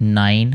9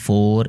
4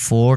4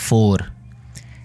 4،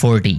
40،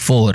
4۔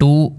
2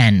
n،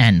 n،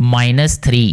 -3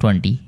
20،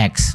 x۔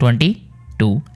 22۔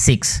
6،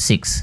6،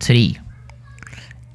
3۔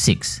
6،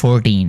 14،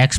x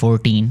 14،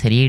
3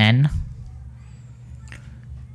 n،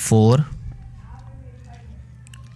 4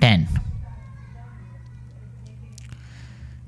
10،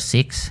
6،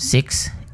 6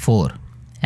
4،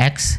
x،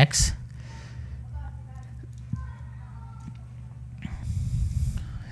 x،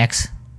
x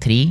3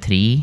3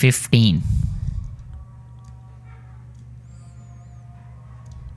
15،